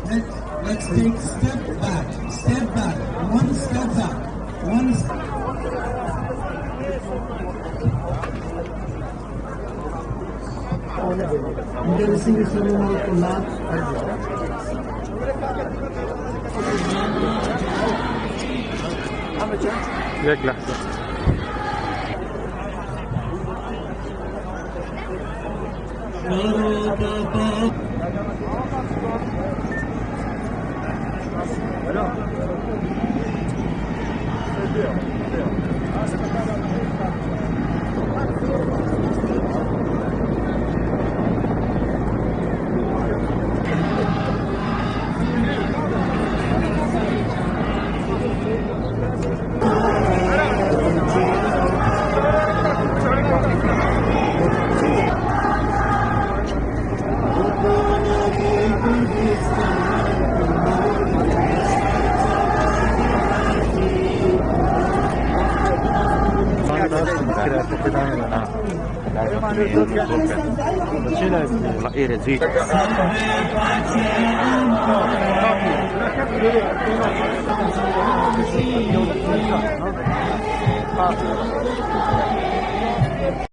Let's take step back, one step back, one step. İlerisini sorumlu kullan. एक लहजा Era zitto.